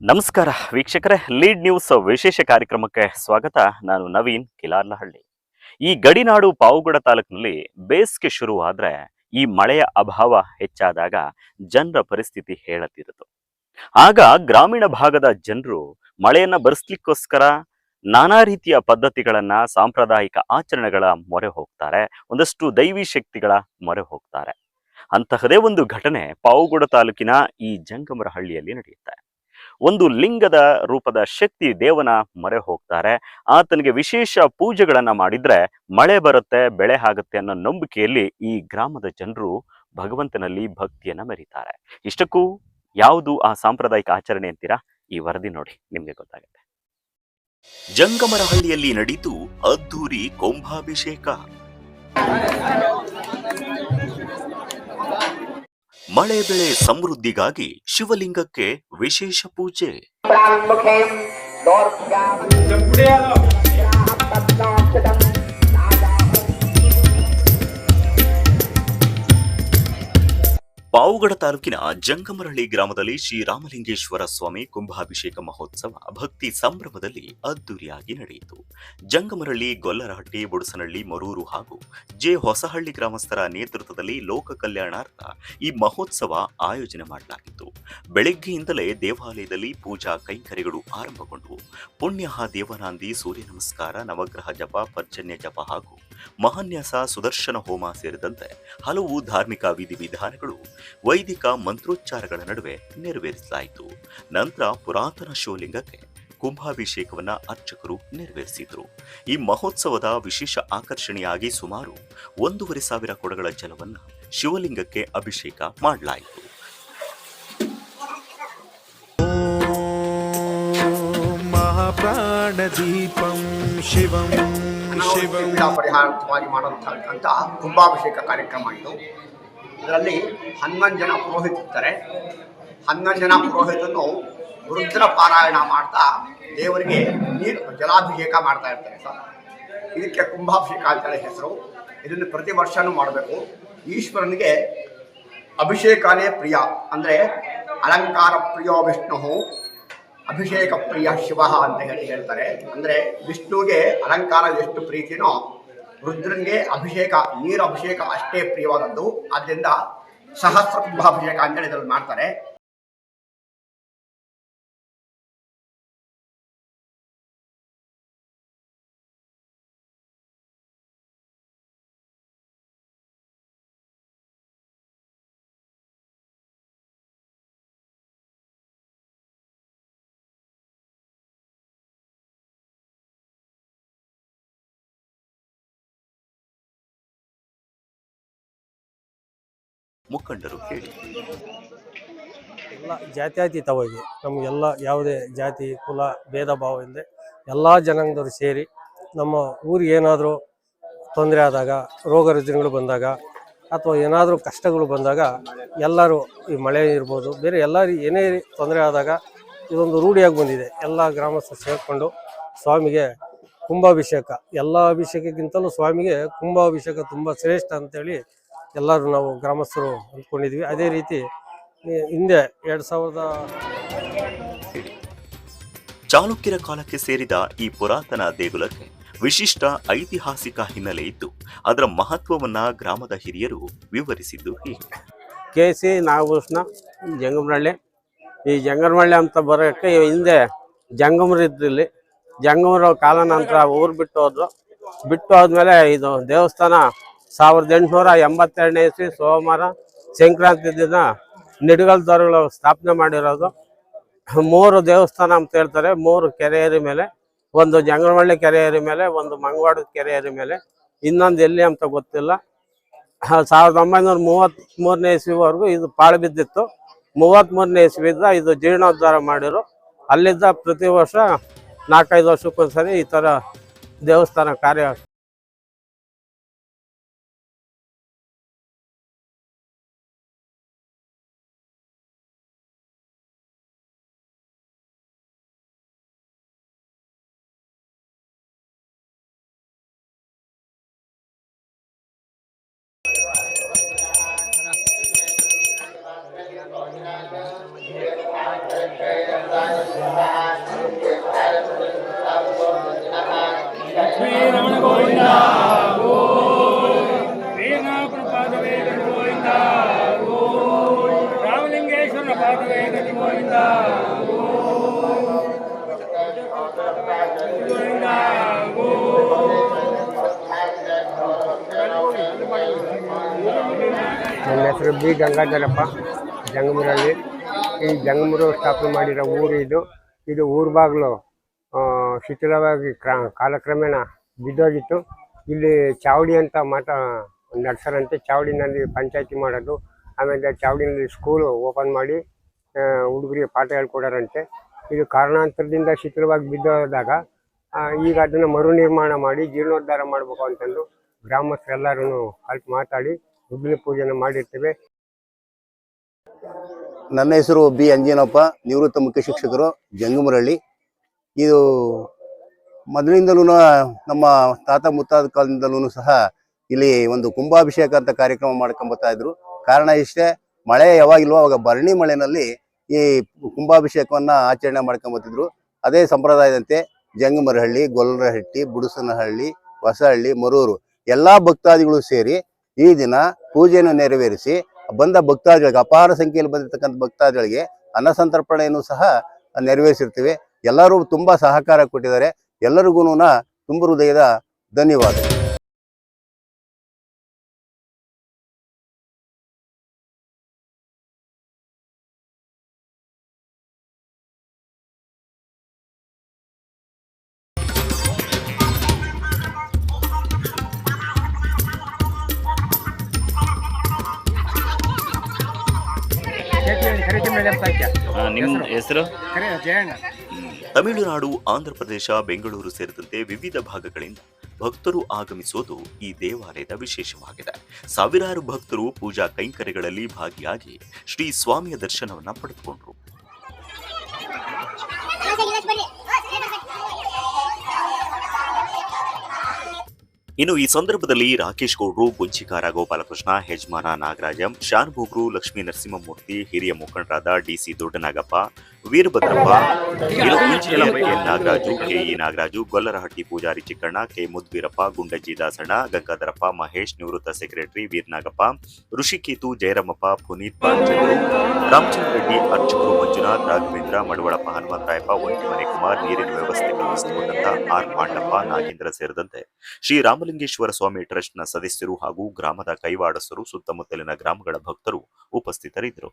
ನಮಸ್ಕಾರ ವೀಕ್ಷಕರೇ, lead news ವಿಶೇಷ ಕಾರ್ಯಕ್ರಮಕ್ಕೆ ಸ್ವಾಗತ. ನಾನು ನವೀನ್ ಕಿಲಾರ್ನಹಳ್ಳಿ. ಈ ಗಡಿನಾಡು ಪಾವಗಡ ತಾಲೂಕಿನಲ್ಲಿ ಬೇಸಿಗೆ ಶುರುವಾದ್ರೆ ಈ ಮಳೆಯ ಅಭಾವ ಹೆಚ್ಚಾದಾಗ ಜನರ ಪರಿಸ್ಥಿತಿ ಹೇಳತಿರುತ್ತು. ಆಗ ಗ್ರಾಮೀಣ ಭಾಗದ ಜನರು ಮಳೆಯನ್ನ ಬರೆಸ್ಲಿಕ್ಕೋಸ್ಕರ ನಾನಾ ರೀತಿಯ ಪದ್ಧತಿಗಳನ್ನ, ಸಾಂಪ್ರದಾಯಿಕ ಆಚರಣೆಗಳ ಮೊರೆ ಹೋಗ್ತಾರೆ. ಒಂದಷ್ಟು ದೈವಿ ಶಕ್ತಿಗಳ ಮೊರೆ ಹೋಗ್ತಾರೆ. ಅಂತಹದೇ ಒಂದು ಘಟನೆ ಪಾವಗಡ ತಾಲೂಕಿನ ಈ ಜಂಗಮರಹಳ್ಳಿಯಲ್ಲಿ ನಡೆಯುತ್ತೆ. ಒಂದು ಲಿಂಗದ ರೂಪದ ಶಕ್ತಿ ದೇವನ ಮೊರೆ ಹೋಗ್ತಾರೆ. ಆತನಿಗೆ ವಿಶೇಷ ಪೂಜೆಗಳನ್ನ ಮಾಡಿದ್ರೆ ಮಳೆ ಬರುತ್ತೆ, ಬೆಳೆ ಆಗುತ್ತೆ ಅನ್ನೋ ನಂಬಿಕೆಯಲ್ಲಿ ಈ ಗ್ರಾಮದ ಜನರು ಭಗವಂತನಲ್ಲಿ ಭಕ್ತಿಯನ್ನ ಮೆರೀತಾರೆ. ಇಷ್ಟಕ್ಕೂ ಯಾವುದು ಆ ಸಾಂಪ್ರದಾಯಿಕ ಆಚರಣೆ ಅಂತೀರಾ? ಈ ವರದಿ ನೋಡಿ, ನಿಮ್ಗೆ ಗೊತ್ತಾಗುತ್ತೆ. ಜಂಗಮರಹಳ್ಳಿಯಲ್ಲಿ ನಡೀತು ಅದ್ದೂರಿ ಕುಂಭಾಭಿಷೇಕ. ಮಳೆ ಬೆಳೆ ಸಮೃದ್ಧಿಗಾಗಿ ಶಿವಲಿಂಗಕ್ಕೆ ವಿಶೇಷ ಪೂಜೆ. ಪಾವಗಡ ತಾಲೂಕಿನ ಜಂಗಮರಹಳ್ಳಿ ಗ್ರಾಮದಲ್ಲಿ ಶ್ರೀರಾಮಲಿಂಗೇಶ್ವರ ಸ್ವಾಮಿ ಕುಂಭಾಭಿಷೇಕ ಮಹೋತ್ಸವ ಭಕ್ತಿ ಸಂಭ್ರಮದಲ್ಲಿ ಅದ್ದೂರಿಯಾಗಿ ನಡೆಯಿತು. ಜಂಗಮರಹಳ್ಳಿ, ಗೊಲ್ಲರಹಟ್ಟಿ, ಬುಡಸನಹಳ್ಳಿ, ಮರೂರು ಹಾಗೂ ಜೆ ಹೊಸಹಳ್ಳಿ ಗ್ರಾಮಸ್ಥರ ನೇತೃತ್ವದಲ್ಲಿ ಲೋಕ ಕಲ್ಯಾಣಾರ್ಥ ಈ ಮಹೋತ್ಸವ ಆಯೋಜನೆ ಮಾಡಲಾಗಿತ್ತು. ಬೆಳಗ್ಗೆಯಿಂದಲೇ ದೇವಾಲಯದಲ್ಲಿ ಪೂಜಾ ಕೈಂಕರ್ಯಗಳು ಆರಂಭಗೊಂಡವು. ಪುಣ್ಯಹ ದೇವನಾಂದಿ, ಸೂರ್ಯ ನಮಸ್ಕಾರ, ನವಗ್ರಹ ಜಪ, ಪರ್ಜನ್ಯ ಜಪ ಹಾಗೂ ಮಹಾನ್ಯಾಸ, ಸುದರ್ಶನ ಹೋಮ ಸೇರಿದಂತೆ ಹಲವು ಧಾರ್ಮಿಕ ವಿಧಿವಿಧಾನಗಳು ವೈದಿಕ ಮಂತ್ರೋಚ್ಚಾರಗಳ ನಡುವೆ ನೆರವೇರಿಸಲಾಯಿತು. ನಂತರ ಪುರಾತನ ಶಿವಲಿಂಗಕ್ಕೆ ಕುಂಭಾಭಿಷೇಕವನ್ನ ಅರ್ಚಕರು ನೆರವೇರಿಸಿದರು. ಈ ಮಹೋತ್ಸವದ ವಿಶೇಷ ಆಕರ್ಷಣೆಯಾಗಿ ಸುಮಾರು 1,500 ಕೊಡಗಳ ಜಲವನ್ನ ಶಿವಲಿಂಗಕ್ಕೆ ಅಭಿಷೇಕ ಮಾಡಲಾಯಿತು. ಮಹಾಪ್ರಾಣದೀಪಂ ಶಿವಂ ಶಿವಂ ಪರಿಹಾರವಾಗಿ ಮಾಡುವಂಥ ಕುಂಭಾಭಿಷೇಕ ಕಾರ್ಯಕ್ರಮ ಇದು. ಇದರಲ್ಲಿ 11 ಜನ ಪುರೋಹಿತರಿರ್ತಾರೆ. 11 ಜನ ಪುರೋಹಿತರು ರುದ್ರ ಪಾರಾಯಣ ಮಾಡ್ತಾ ದೇವರಿಗೆ ಜಲಾಭಿಷೇಕ ಮಾಡ್ತಾ ಇರ್ತಾರೆ ಸರ್. ಇದಕ್ಕೆ ಕುಂಭಾಭಿಷೇಕ ಅಂತೇಳಿ ಹೆಸರು. ಇದನ್ನು ಪ್ರತಿ ವರ್ಷನೂ ಮಾಡಬೇಕು. ಈಶ್ವರನಿಗೆ ಅಭಿಷೇಕನೇ ಪ್ರಿಯ, ಅಂದರೆ ಅಲಂಕಾರ ಪ್ರಿಯೋ ವಿಷ್ಣು, ಅಭಿಷೇಕ ಪ್ರಿಯ ಶಿವ ಅಂತ ಹೇಳ್ತಾರೆ. ಅಂದರೆ ವಿಷ್ಣುವಿಗೆ ಅಲಂಕಾರ ಎಷ್ಟು ಪ್ರೀತಿನೋ ರುದ್ರನಿಗೆ ನೀರು ಅಭಿಷೇಕ ಅಷ್ಟೇ ಪ್ರಿಯವಾದದ್ದು. ಆದ್ದರಿಂದ ಸಹಸ್ರ ಕುಂಭಾಭಿಷೇಕ ಅಂತೇಳಿ ಇದರಲ್ಲಿ ಮಾಡ್ತಾರೆ. ಮುಖಂಡರು ಹೇಳಿ, ಎಲ್ಲ ಜಾತ್ಯತೀತವಾಗಿ ನಮಗೆಲ್ಲ ಯಾವುದೇ ಜಾತಿ ಕುಲ ಭೇದ ಭಾವ ಇಲ್ಲದೆ ಎಲ್ಲ ಜನಾಂಗದವರು ಸೇರಿ ನಮ್ಮ ಊರಿಗೆ ಏನಾದರೂ ತೊಂದರೆ ಆದಾಗ, ರೋಗ ರುಜಿನಗಳು ಬಂದಾಗ ಅಥವಾ ಏನಾದರೂ ಕಷ್ಟಗಳು ಬಂದಾಗ ಎಲ್ಲರೂ, ಈ ಮಳೆ ಇರ್ಬೋದು, ಬೇರೆ ಎಲ್ಲ ಏನೇ ತೊಂದರೆ ಆದಾಗ ಇದೊಂದು ರೂಢಿಯಾಗಿ ಬಂದಿದೆ. ಎಲ್ಲ ಗ್ರಾಮಸ್ಥರು ಸೇರಿಕೊಂಡು ಸ್ವಾಮಿಗೆ ಕುಂಭಾಭಿಷೇಕ, ಎಲ್ಲ ಅಭಿಷೇಕಕ್ಕಿಂತಲೂ ಸ್ವಾಮಿಗೆ ಕುಂಭಾಭಿಷೇಕ ತುಂಬ ಶ್ರೇಷ್ಠ ಅಂತೇಳಿ ಎಲ್ಲರೂ ನಾವು ಗ್ರಾಮಸ್ಥರು ಅಂದ್ಕೊಂಡಿದ್ವಿ. ಅದೇ ರೀತಿ ಹಿಂದೆ 2000 ಚಾಲುಕ್ಯರ ಕಾಲಕ್ಕೆ ಸೇರಿದ ಈ ಪುರಾತನ ದೇಗುಲಕ್ಕೆ ವಿಶಿಷ್ಟ ಐತಿಹಾಸಿಕ ಹಿನ್ನೆಲೆ ಇದ್ದು ಅದರ ಮಹತ್ವವನ್ನ ಗ್ರಾಮದ ಹಿರಿಯರು ವಿವರಿಸಿದ್ದು ಹೀಗೆ. KC ನಾಗಭೂಷಣ, ಜಂಗಮರಹಳ್ಳಿ. ಈ ಜಂಗಮರಹಳ್ಳಿ ಅಂತ ಬರೋಕ್ಕೆ ಹಿಂದೆ ಜಂಗಮರು ಇದ್ರಲ್ಲಿ, ಜಂಗಮರ ಕಾಲ ನಂತರ ಊರು ಬಿಟ್ಟು ಹೋದ್ರು. ಬಿಟ್ಟು ಹೋದ್ಮೇಲೆ ಇದು ದೇವಸ್ಥಾನ 1882ನೇ ಇಸ್ವಿ ಸೋಮವಾರ ಸಂಕ್ರಾಂತಿ ದಿನ ನಿಡಗಲ್ದವರುಗಳು ಸ್ಥಾಪನೆ ಮಾಡಿರೋದು. 3 ದೇವಸ್ಥಾನ ಅಂತ ಹೇಳ್ತಾರೆ. 3 ಕೆರೆಯರಿ ಮೇಲೆ, ಒಂದು ಜಂಗಮರಹಳ್ಳಿ ಕೆರೆಯರಿ ಮೇಲೆ, ಒಂದು ಮಂಗವಾಡದ ಕೆರೆಯರಿ ಮೇಲೆ, ಇನ್ನೊಂದು ಎಲ್ಲಿ ಅಂತ ಗೊತ್ತಿಲ್ಲ. 1933ನೇ ಇಸ್ವಿವರೆಗೂ ಇದು ಪಾಳು ಬಿದ್ದಿತ್ತು. 33ನೇ ಇಸ್ವಿಯಿಂದ ಇದು ಜೀರ್ಣೋದ್ಧಾರ ಮಾಡಿರು. ಅಲ್ಲಿದ್ದ ಪ್ರತಿ ವರ್ಷ 4-5 ವರ್ಷಕ್ಕೊಂದ್ಸರಿ ಈ ಥರ ದೇವಸ್ಥಾನ ಕಾರ್ಯ ವೀರನಾಥನ ಪಾದವೇ ಗತಿ ಗೋವಿಂದ ರಾಮಲಿಂಗೇಶ್ವರನ ಪಾದವೇ ಗತಿ ಗೋವಿಂದ ಗೋವಿಂದ ನನ್ನ ಹೆಸರು ಬಿ ಗಂಗಾಧರಪ್ಪ ಜಂಗಮೂರಲ್ಲಿ. ಈ ಜಂಗಮೂರು ಸ್ಥಾಪನೆ ಮಾಡಿರೋ ಊರು ಇದು ಊರು ಬಾಗಿಲು ಶಿಥಿಲವಾಗಿ ಕಾಲಕ್ರಮೇಣ ಬಿದ್ದೋಗಿತ್ತು. ಇಲ್ಲಿ ಚಾವಡಿ ಅಂತ ನಡೆಸರಂತೆ. ಚಾವಡಿನಲ್ಲಿ ಪಂಚಾಯತಿ ಮಾಡೋದು, ಆಮೇಲೆ ಚಾವಡಿನಲ್ಲಿ ಸ್ಕೂಲು ಓಪನ್ ಮಾಡಿ ಹುಡುಗರಿಗೆ ಪಾಠ ಹೇಳ್ಕೊಡೋರಂತೆ. ಇದು ಕಾರಣಾಂತರದಿಂದ ಶಿಥಿಲವಾಗಿ ಬಿದ್ದೋದಾಗ ಈಗ ಅದನ್ನು ಮರು ನಿರ್ಮಾಣ ಮಾಡಿ ಜೀರ್ಣೋದ್ಧಾರ ಮಾಡಬೇಕು ಅಂತಂದು ಗ್ರಾಮಸ್ಥರೆಲ್ಲರೂ ಕಲ್ತು ಮಾತಾಡಿ ಉದ್ದಿನ ಪೂಜೆನ ಮಾಡಿರ್ತೇವೆ. ನನ್ನ ಹೆಸರು ಬಿ ಅಂಜನಪ್ಪ, ನಿವೃತ್ತ ಮುಖ್ಯ ಶಿಕ್ಷಕರು, ಜಂಗಮರಹಳ್ಳಿ. ಇದು ಮೊದಲಿಂದಲೂ ನಮ್ಮ ತಾತ ಮುತ್ತಾದ ಕಾಲದಿಂದಲೂ ಸಹ ಇಲ್ಲಿ ಒಂದು ಕುಂಭಾಭಿಷೇಕ ಅಂತ ಕಾರ್ಯಕ್ರಮ ಮಾಡ್ಕೊಂಬತ್ತಾ ಇದ್ರು. ಕಾರಣ ಇಷ್ಟೇ, ಮಳೆ ಯಾವಾಗಿಲ್ವೋ ಅವಾಗ ಭರಣಿ ಮಳೆನಲ್ಲಿ ಈ ಕುಂಭಾಭಿಷೇಕವನ್ನ ಆಚರಣೆ ಮಾಡ್ಕೊಂಬತ್ತಿದ್ರು. ಅದೇ ಸಂಪ್ರದಾಯದಂತೆ ಜಂಗಮರಹಳ್ಳಿ, ಗೊಲ್ಲರಹಟ್ಟಿ, ಬುಡಸನಹಳ್ಳಿ, ಹೊಸಹಳ್ಳಿ, ಮರೂರು ಎಲ್ಲಾ ಭಕ್ತಾದಿಗಳು ಸೇರಿ ಈ ದಿನ ಪೂಜೆಯನ್ನು ನೆರವೇರಿಸಿ ಬಂದ ಭಕ್ತಾದಿಗಳಿಗೆ, ಅಪಾರ ಸಂಖ್ಯೆಯಲ್ಲಿ ಬಂದಿರತಕ್ಕಂಥ ಭಕ್ತಾದಿಗಳಿಗೆ ಅನ್ನಸಂತರ್ಪಣೆಯನ್ನು ಸಹ ನೆರವೇರಿಸಿರ್ತೀವಿ. ಎಲ್ಲರೂ ತುಂಬಾ ಸಹಕಾರ ಕೊಟ್ಟಿದ್ದಾರೆ. ಎಲ್ಲರಿಗೂ ತುಂಬ ಹೃದಯದ ಧನ್ಯವಾದ. ನಿಮ್ಮ ಹೆಸರು? ತಮಿಳುನಾಡು, ಆಂಧ್ರ ಪ್ರದೇಶ, ಬೆಂಗಳೂರು ಸೇರಿದಂತೆ ವಿವಿಧ ಭಾಗಗಳಿಂದ ಭಕ್ತರು ಆಗಮಿಸುವುದು ಈ ದೇವಾಲಯದ ವಿಶೇಷವಾಗಿದೆ. ಸಾವಿರಾರು ಭಕ್ತರು ಪೂಜಾ ಕೈಂಕರ್ಯಗಳಲ್ಲಿ ಭಾಗಿಯಾಗಿ ಶ್ರೀ ಸ್ವಾಮಿಯ ದರ್ಶನವನ್ನ ಪಡೆದುಕೊಂಡರು. ಇನ್ನು ಈ ಸಂದರ್ಭದಲ್ಲಿ ರಾಕೇಶ್ ಗೌಡ್ರು, ಗುಂಚಿಕಾರ ಗೋಪಾಲಕೃಷ್ಣ, ಯಜಮಾನ ನಾಗರಾಜಂ, ಶಾನುಭೋಗ್ರು, ಲಕ್ಷ್ಮೀ ನರಸಿಂಹಮೂರ್ತಿ, ಹಿರಿಯ ಮುಖಂಡರಾದ ಡಿಸಿ ದೊಡ್ಡನಾಗಪ್ಪ, ವೀರಭದ್ರಪ್ಪ, ನಾಗರಾಜು, ಕೆಇ ನಾಗರಾಜು, ಗೊಲ್ಲರಹಟ್ಟಿ ಪೂಜಾರಿ ಚಿಕ್ಕಣ್ಣ, ಕೆ ಮುದ್ವೀರಪ್ಪ, ಗುಂಡಜ್ಜಿ ದಾಸಣ್ಣ, ಗಂಗಾಧರಪ್ಪ, ಮಹೇಶ್, ನಿವೃತ್ತ ಸೆಕ್ರೆಟರಿ ವೀರನಾಗಪ್ಪ, ಋಷಿಕೇತು, ಜಯರಾಮಪ್ಪ, ಪುನೀತ್, ಬಾಲಚಂದ್ರು, ರಾಮಚಂದ್ರ ರೆಡ್ಡಿ, ಅರ್ಚಕರು ಮಂಜುನಾಥ್, ರಾಘವೇಂದ್ರ, ಮಡವಳಪ್ಪ, ಹನುಮಂತರಾಯಪ್ಪ, ಒಂಟಿಮನೆ ಕುಮಾರ್, ನೀರಿನ ವ್ಯವಸ್ಥೆ ಕಲ್ಪಿಸಿಕೊಂಡಂತ ಆರ್ ಪಾಂಡಪ್ಪ, ನಾಗೇಂದ್ರ ಸೇರಿದಂತೆ ಶ್ರೀ ರಾಮಲಿಂಗೇಶ್ವರ ಸ್ವಾಮಿ ಟ್ರಸ್ಟ್ನ ಸದಸ್ಯರು ಹಾಗೂ ಗ್ರಾಮದ ಕೈವಾಡಸ್ಥರು, ಸುತ್ತಮುತ್ತಲಿನ ಗ್ರಾಮಗಳ ಭಕ್ತರು ಉಪಸ್ಥಿತರಿದ್ದರು.